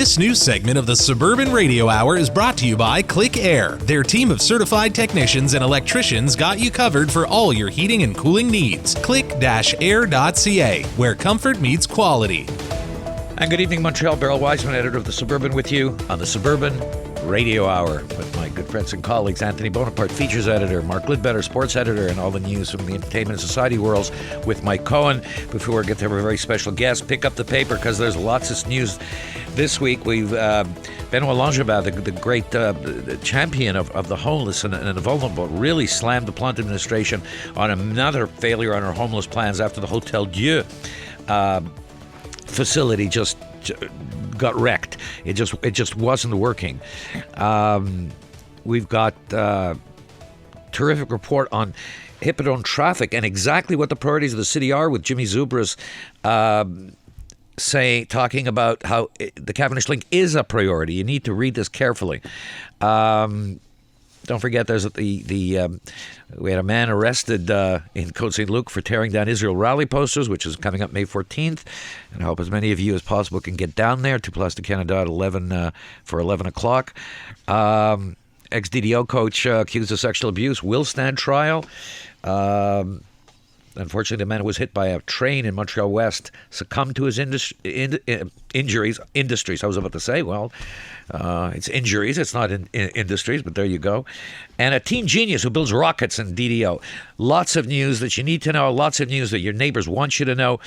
This news segment of the Suburban Radio Hour is brought to you by Click Air. Their team of certified technicians and electricians got you covered for all your heating and cooling needs. Click-air.ca, where comfort meets quality. And good evening, Montreal. Beryl Wiseman, editor of the Suburban, with you on the Suburban Radio Hour with my good friends and colleagues, Anthony Bonaparte, features editor, Mark Lidbetter, sports editor, and all the news from the entertainment and society worlds with Mike Cohen. Before we get to our very special guest, pick up the paper because there's lots of news this week. We've Benoit Langevin, the great the champion of the homeless and the vulnerable, really slammed the Plante administration on another failure on our homeless plans after the Hotel Dieu facility just got wrecked. It just wasn't working. We've got terrific report on Hippodrome traffic and exactly what the priorities of the city are, with Jimmy Zubras talking about how the Cavendish Link is a priority. You need to read this carefully. Don't forget, there's we had a man arrested in Côte St. Luc for tearing down Israel rally posters, which is coming up May 14th. And I hope as many of you as possible can get down there. 2 Place de Canada at 11 for 11 o'clock. Ex-DDO coach accused of sexual abuse will stand trial. Unfortunately, the man who was hit by a train in Montreal West succumbed to his injuries. Industries, I was about to say. Well, it's injuries. It's not industries, but there you go. And a teen genius who builds rockets in DDO. Lots of news that you need to know. Lots of news that your neighbors want you to know.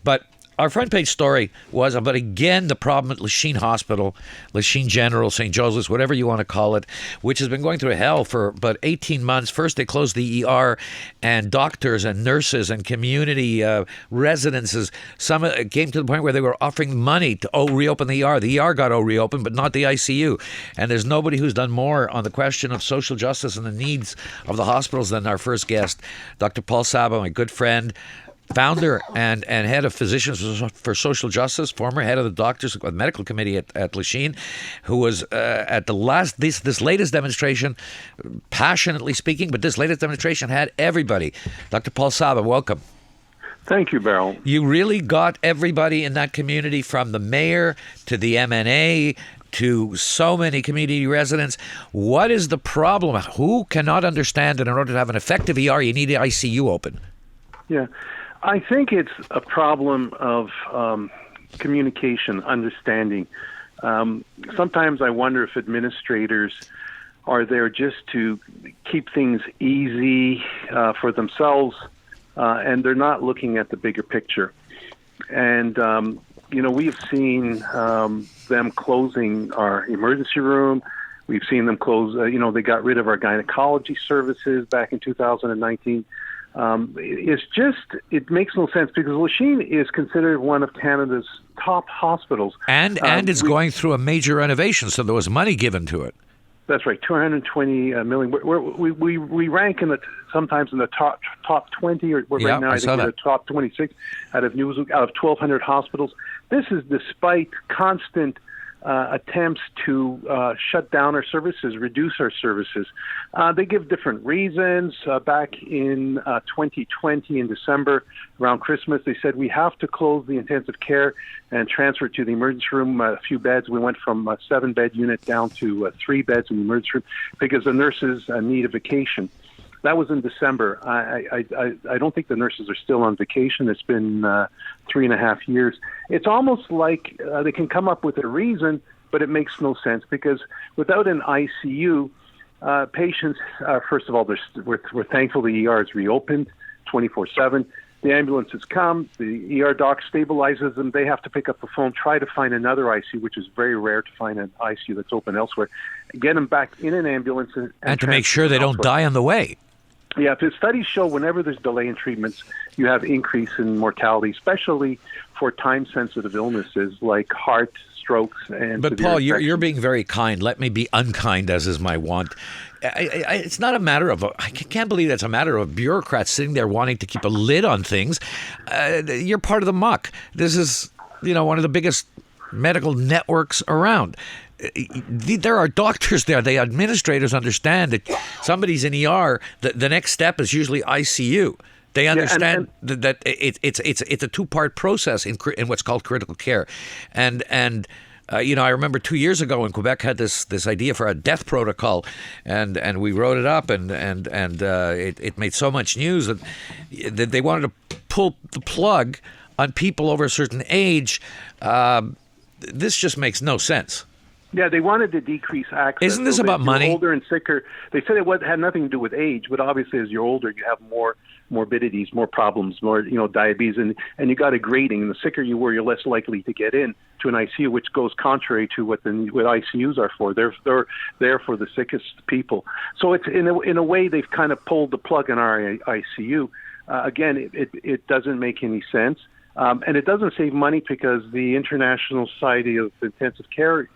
But our front page story was about, again, the problem at Lachine Hospital, Lachine General, St. Joseph's, whatever you want to call it, which has been going through hell for about 18 months. First, they closed the ER, and doctors and nurses and community residences, some came to the point where they were offering money to reopen the ER. The ER got reopened, but not the ICU. And there's nobody who's done more on the question of social justice and the needs of the hospitals than our first guest, Dr. Paul Saba, my good friend, founder and head of Physicians for Social Justice, former head of the Doctors Medical Committee at Lachine, who was at this latest demonstration, passionately speaking, but this latest demonstration had everybody. Dr. Paul Saba, welcome. Thank you, Beryl. You really got everybody in that community, from the mayor to the MNA to so many community residents. What is the problem? Who cannot understand that in order to have an effective ER, you need the ICU open? Yeah. I think it's a problem of communication, understanding. Sometimes I wonder if administrators are there just to keep things easy for themselves, and they're not looking at the bigger picture. And, we've seen them closing our emergency room. We've seen them close, they got rid of our gynecology services back in 2019. It makes no sense because Lachine is considered one of Canada's top hospitals. And it's going through a major renovation, so there was money given to it. That's right, $220 million. We rank sometimes in the top 20, or right now I think we're the top 26 out of 1,200 hospitals. This is despite constant attempts to shut down our services, reduce our services. They give different reasons. Back in 2020, in December, around Christmas, they said we have to close the intensive care and transfer to the emergency room a few beds. We went from a 7-bed unit down to 3 beds in the emergency room because the nurses need a vacation. That was in December. I don't think the nurses are still on vacation. It's been 3.5 years. It's almost like they can come up with a reason, but it makes no sense because without an ICU, patients, first of all, we're thankful the ER is reopened 24/7. The ambulances come, the ER doc stabilizes them. They have to pick up the phone, try to find another ICU, which is very rare to find an ICU that's open elsewhere. Get them back in an ambulance. And to make sure they don't die on the way. Yeah, the studies show whenever there's delay in treatments, you have increase in mortality, especially for time-sensitive illnesses like heart, strokes, and But Paul, you're being very kind. Let me be unkind, as is my wont. It's not a matter of, I can't believe it's a matter of bureaucrats sitting there wanting to keep a lid on things. You're part of the muck. This is, one of the biggest medical networks around. There are doctors there. The administrators understand that somebody's in ER. The next step is usually ICU. They understand that it's a two-part process in what's called critical care, and I remember 2 years ago when Quebec had this idea for a death protocol, and we wrote it up, and it made so much news that they wanted to pull the plug on people over a certain age. This just makes no sense. Yeah, they wanted to decrease access. Isn't this about money? Older and sicker. They said it had nothing to do with age, but obviously as you're older, you have more morbidities, more problems, more diabetes, and you got a grading. And the sicker you were, you're less likely to get in to an ICU, which goes contrary to what ICUs are for. They're there for the sickest people. So it's in a way they've kind of pulled the plug in our ICU. Again, it doesn't make any sense. And it doesn't save money because the International Society of Intensive Care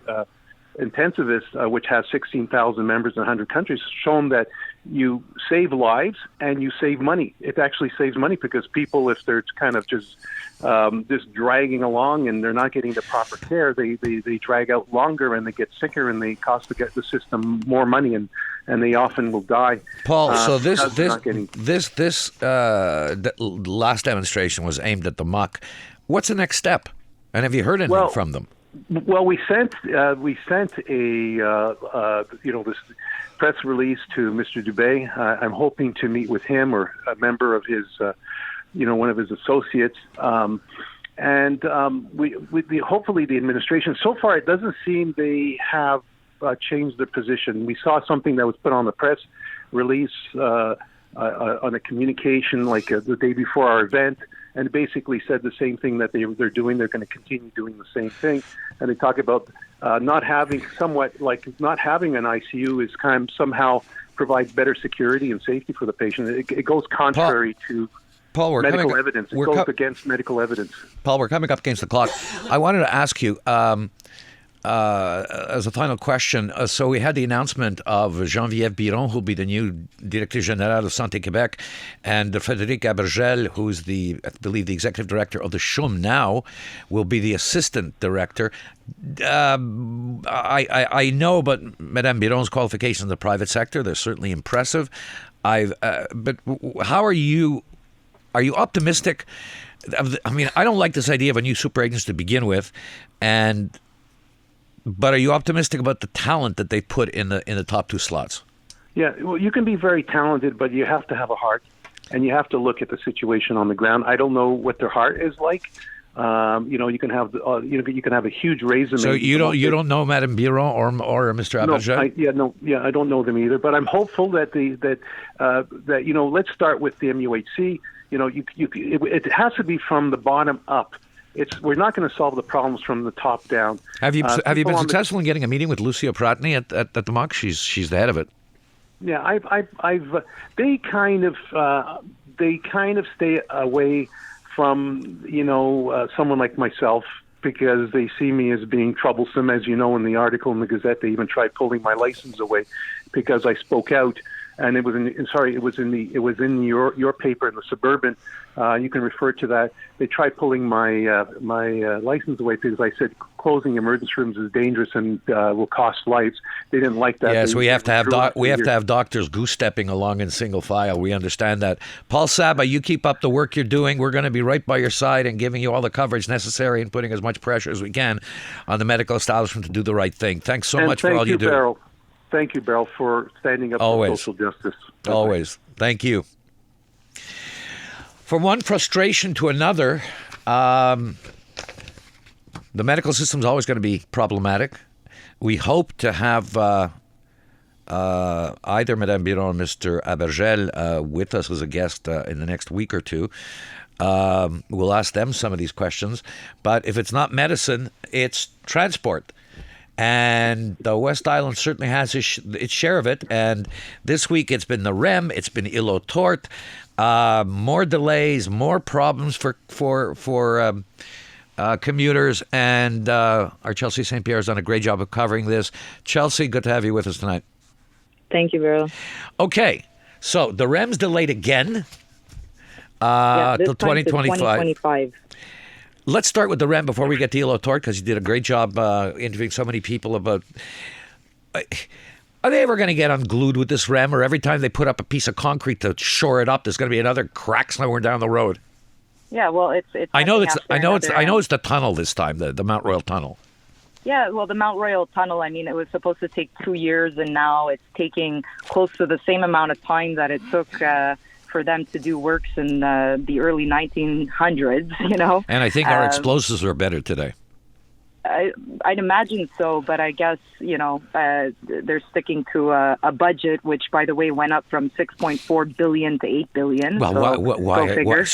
Intensivists, which has 16,000 members in 100 countries, has shown that you save lives and you save money. It actually saves money because people, if they're kind of just dragging along and they're not getting the proper care, they drag out longer and they get sicker and they cost the system more money and they often will die. Paul, so this last demonstration was aimed at the MUC. What's the next step? And have you heard anything from them? Well, we sent a this press release to Mr. Dubé. I'm hoping to meet with him or a member of his, one of his associates, and hopefully the administration. So far, it doesn't seem they have changed their position. We saw something that was put on the press release on a communication the day before our event. And it basically said the same thing that they're doing. They're going to continue doing the same thing. And they talk about not having an ICU is somehow provides better security and safety for the patient. It goes contrary to medical evidence. It goes against medical evidence. Paul, we're coming up against the clock. I wanted to ask you, as a final question, so we had the announcement of Geneviève Biron, who'll be the new Directrice Générale of Santé Québec, and Frédéric Abergel, who's I believe the Executive Director of the CHUM now, will be the Assistant Director. I know about Madame Biron's qualifications in the private sector. They're certainly impressive. But how are you? Are you optimistic? I mean, I don't like this idea of a new super agency to begin with, but are you optimistic about the talent that they put in the top two slots? Yeah, well, you can be very talented, but you have to have a heart, and you have to look at the situation on the ground. I don't know what their heart is like. You can have you can have a huge resume. So you don't know Madame Biron or Mr. Abergel? I don't know them either. But I'm hopeful that let's start with the MUHC. It has to be from the bottom up. We're not going to solve the problems from the top down. Have you been successful in getting a meeting with Lucia Pratny at the MUC? She's the head of it. Yeah, they kind of stay away from someone like myself because they see me as being troublesome. As you know, in the article in the Gazette, they even tried pulling my license away because I spoke out. And it was in your paper in the Suburban. You can refer to that. They tried pulling my license away because I said closing emergency rooms is dangerous and will cost lives. They didn't like that. Yes, we have to have doctors goose stepping along in single file. We understand that. Paul Saba, you keep up the work you're doing. We're going to be right by your side and giving you all the coverage necessary and putting as much pressure as we can on the medical establishment to do the right thing. Thanks so much for all you do. Beryl. Thank you, Beryl, for standing up for social justice. Bye-bye. Always. Thank you. From one frustration to another, the medical system is always going to be problematic. We hope to have either Madame Biron or Mr. Abergel with us as a guest in the next week or two. We'll ask them some of these questions. But if it's not medicine, it's transport. And the West Island certainly has its share of it. And this week it's been the REM, it's been Île-aux-Tortes, more delays, more problems for commuters. And our Chelsea St. Pierre has done a great job of covering this. Chelsea, good to have you with us tonight. Thank you, Beryl. Okay, so the REM's delayed again till 2025. Let's start with the REM before we get to Île-aux-Tortes, because you did a great job interviewing so many people about... Are they ever going to get unglued with this REM, or every time they put up a piece of concrete to shore it up, there's going to be another crack somewhere down the road? Yeah, well, it's. I know it's the tunnel this time, the Mount Royal tunnel. Yeah, well, the Mount Royal Tunnel, I mean, it was supposed to take 2 years, and now it's taking close to the same amount of time that it took for them to do works in the early 1900s, you know. And I think our explosives are better today. I'd imagine so, but I guess, you know, they're sticking to a budget, which, by the way, went up from $6.4 billion to $8 billion. Well, so why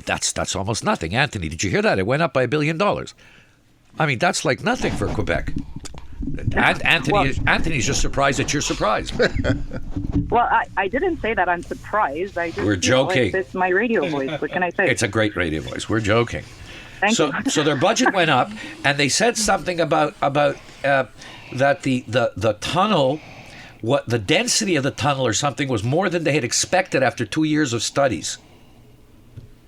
that's almost nothing. Anthony, did you hear that? It went up by $1 billion. I mean, that's like nothing for Quebec. Anthony's just surprised that you're surprised. Well, I didn't say that I'm surprised. We're joking. It's my radio voice. What can I say? It's a great radio voice. We're joking. Thank you. So their budget went up, and they said something about that the tunnel, what the density of the tunnel or something was more than they had expected after 2 years of studies.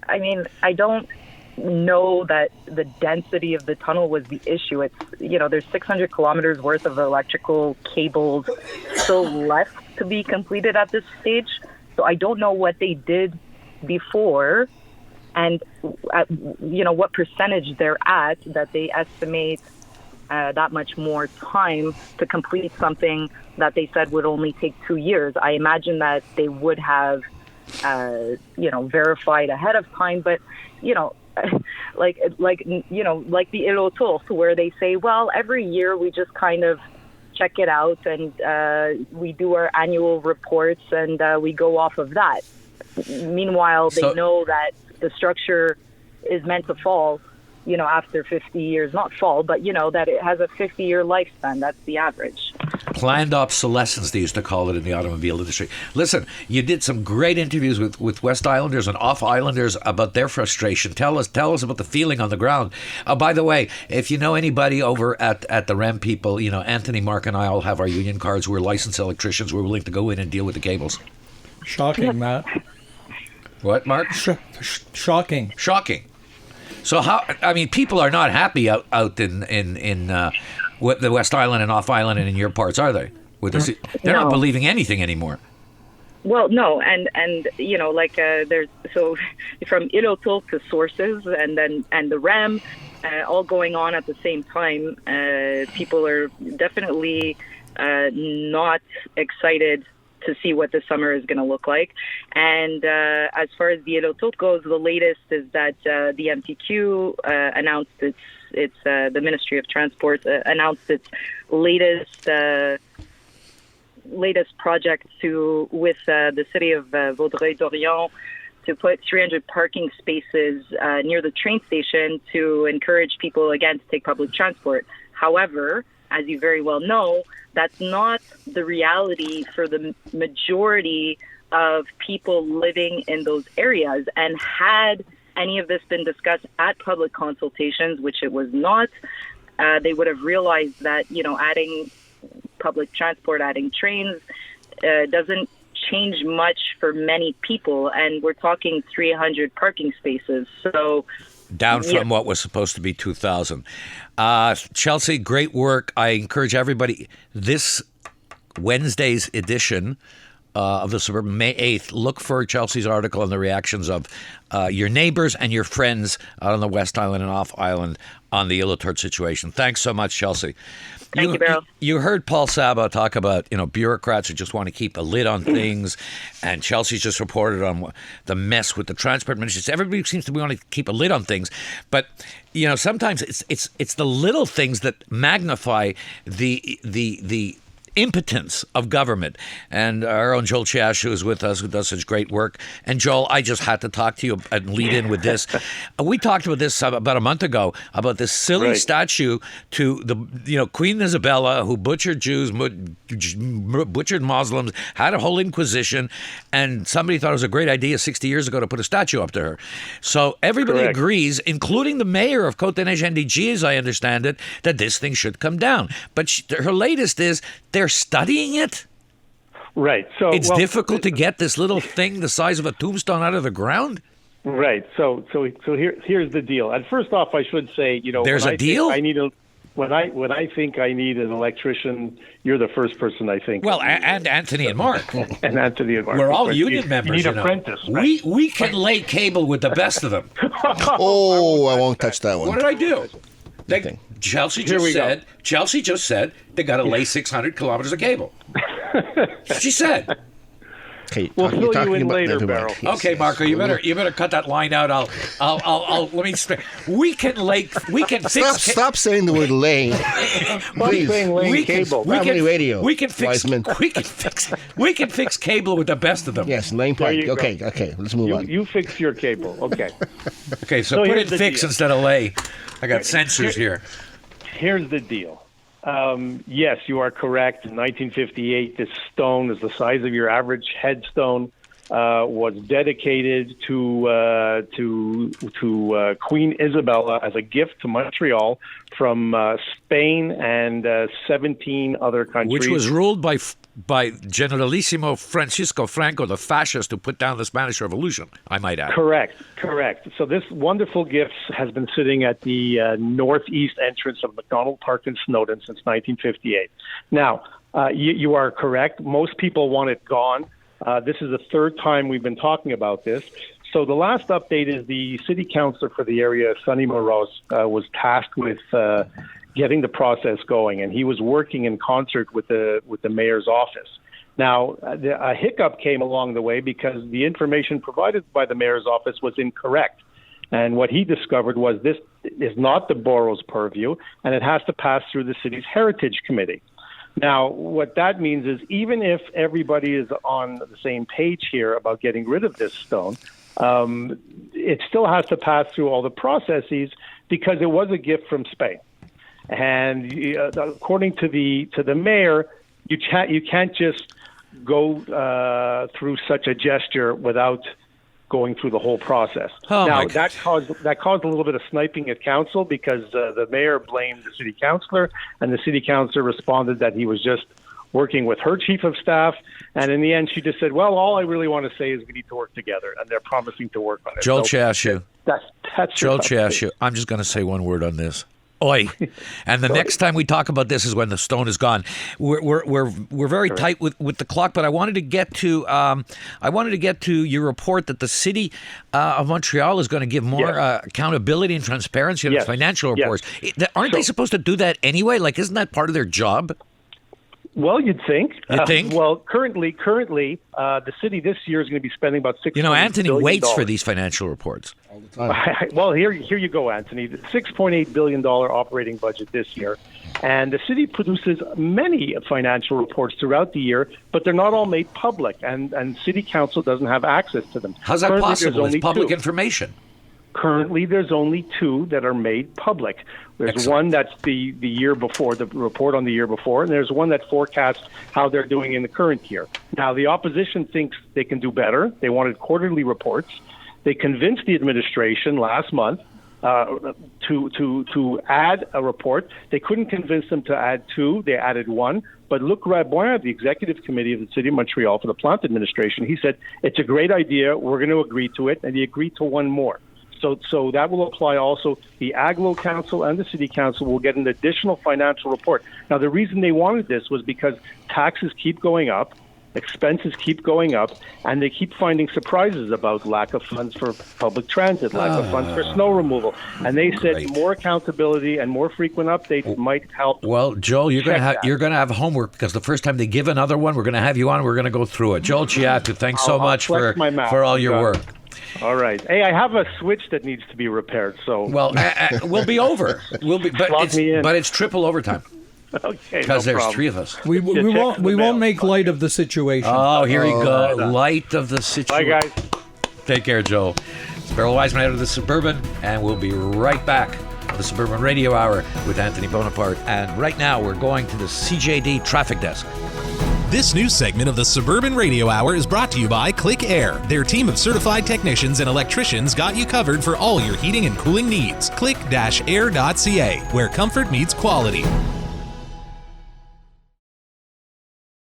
I mean, I don't know that the density of the tunnel was the issue. It's, you know, there's 600 kilometers worth of electrical cables still left to be completed at this stage. So I don't know what they did before and, you know, what percentage they're at that they estimate that much more time to complete something that they said would only take 2 years. I imagine that they would have, you know, verified ahead of time, but, you know, like you know, like the Île aux Tourtes, where they say, well, every year we just kind of check it out and we do our annual reports and we go off of that. Meanwhile, they know that the structure is meant to fall, you know, after 50 years, not fall, but, you know, that it has a 50-year lifespan. That's the average. Planned obsolescence, they used to call it in the automobile industry. Listen, you did some great interviews with West Islanders and Off Islanders about their frustration. Tell us about the feeling on the ground. By the way, if you know anybody over at the REM people, you know, Anthony, Mark, and I all have our union cards. We're licensed electricians. We're willing to go in and deal with the cables. Shocking, Matt. What, Mark? Shocking. So people are not happy out in the West Island and Off Island and in your parts, are they? They're not believing anything anymore. Well, no, and you know, like there's so from Île aux Tourtes to sources and the REM, all going on at the same time. People are definitely not excited to see what the summer is going to look like. And as far as the Île aux Tourtes goes, the latest is that the MTQ announced its the Ministry of Transport announced its latest project with the city of Vaudreuil-Dorion to put 300 parking spaces near the train station to encourage people, again, to take public transport. However, as you very well know, that's not the reality for the majority of people living in those areas. And had any of this been discussed at public consultations, which it was not, they would have realized that, you know, adding public transport, adding trains doesn't change much for many people. And we're talking 300 parking spaces. So down from what was supposed to be 2,000. Chelsea, great work. I encourage everybody, this Wednesday's edition of the Suburban, May 8th, look for Chelsea's article on the reactions of your neighbors and your friends out on the West Island and Off Island on the Île aux Tourtes situation. Thanks so much, Chelsea. Thank you, Beryl. You heard Paul Saba talk about, you know, bureaucrats who just want to keep a lid on things, and Chelsea's just reported on the mess with the transport ministry. Everybody seems to want to keep a lid on things, but you know, sometimes it's the little things that magnify the impotence of government. And our own Joel Chiash, who is with us, who does such great work. And Joel, I just had to talk to you and lead in with this. We talked about this about a month ago, about this silly statue to the, you know, Queen Isabella, who butchered Jews, butchered Muslims, had a whole inquisition, and somebody thought it was a great idea 60 years ago to put a statue up to her. So everybody agrees, including the mayor of Côte-des-Neiges, as I understand it, that this thing should come down. But her latest is they're studying it. Right. So it's difficult to get this little thing the size of a tombstone out of the ground. Right. So here's the deal. And first off, I should say, you know, there's a deal. When I think I need an electrician, you're the first person I think. Well, and Anthony and Mark. And Anthony and Mark. We're all union members. You need apprentice. Right? We can lay cable with the best of them. Oh, I won't touch that one. What did I do? Chelsea Here just we go. said. Chelsea just said they got to lay 600 kilometers of cable. She said. Okay, We'll you're fill talking you in about- later, never mind. Beryl. Yes, Okay, yes. Marco, you better cut that line out. I'll let me. We can fix. Stop saying the word lay. Please. saying laying We can, cable. we Family can, radio, We can fix. Wiseman. We can fix cable with the best of them. Yes, laying There pipe. you go. Okay, let's move on. You fix your cable. Okay. Okay, so So put here's in the fix deal. instead of lay. I got sensors here. Here's the deal. Yes, you are correct. In 1958, this stone is the size of your average headstone. Was dedicated to Queen Isabella as a gift to Montreal from Spain and 17 other countries. Which was ruled by Generalissimo Francisco Franco, the fascist who put down the Spanish Revolution, I might add. Correct. So this wonderful gift has been sitting at the northeast entrance of McDonald Park in Snowdon since 1958. Now, you are correct. Most people want it gone. This is the third time we've been talking about this. So the last update is the city councilor for the area, Sonny Moros, was tasked with getting the process going, and he was working in concert with the mayor's office. Now, a hiccup came along the way because the information provided by the mayor's office was incorrect. And what he discovered was this is not the borough's purview, and it has to pass through the city's heritage committee. Now, what that means is even if everybody is on the same page here about getting rid of this stone, it still has to pass through all the processes because it was a gift from Spain. And according to the mayor, you can't just go through such a gesture without going through the whole process. Oh, now my God. that caused a little bit of sniping at council because the mayor blamed the city councilor, and the city councilor responded that he was just working with her chief of staff. And in the end, she just said, "Well, all I really want to say is we need to work together," and they're promising to work on it. Joel So Chashu. that's Joel your update. Chashu. I'm just going to say one word on this. Oi. And the next time we talk about this is when the stone is gone. We're very tight with the clock, but I wanted to get to your report that the city of Montreal is going to give more accountability and transparency on its financial Yes. reports. Aren't they supposed to do that anyway? Like, isn't that part of their job? Well, you'd think. You'd think? Well, currently, the city this year is going to be spending about $6 Anthony billion. waits for these financial reports. Well, here you go, Anthony. The $6.8 billion operating budget this year. And the city produces many financial reports throughout the year, but they're not all made public, and city council doesn't have access to them. How's that Currently, possible? there's It's only public two. information. Currently, there's only two that are made public. There's Excellent. one that's the year before, the report on the year before, and there's one that forecasts how they're doing in the current year. Now, the opposition thinks they can do better. They wanted quarterly reports. They convinced the administration last month to add a report. They couldn't convince them to add two. They added one. But Luc Raboin, the executive committee of the City of Montreal for the Plante administration, he said, it's a great idea. We're going to agree to it. And he agreed to one more. So that will apply also. The Aglo Council and the City Council will get an additional financial report. Now, the reason they wanted this was because taxes keep going up, expenses keep going up, and they keep finding surprises about lack of funds for public transit, lack of funds for snow removal. And they said Right. more accountability and more frequent updates might help. Well, Joel, you're going Check to that. have homework because the first time they give another one, we're going to have you on. We're going to go through it. Joel Chiatu, thanks so I'll much flex my mouth. for all your Got work. it. All right. Hey, I have a switch that needs to be repaired. So Well, we'll be over. Slot me in. But it's triple overtime okay, because no there's problem. three of us. We check won't the mail. make light of the situation. Oh, here we go. Light of the situation. Bye, guys. Take care, Joel. It's Beryl Wiseman out of the Suburban, and we'll be right back on the Suburban Radio Hour with Anthony Bonaparte. And right now, we're going to the CJD traffic desk. This news segment of the Suburban Radio Hour is brought to you by Click Air. Their team of certified technicians and electricians got you covered for all your heating and cooling needs. Click-air.ca, where comfort meets quality.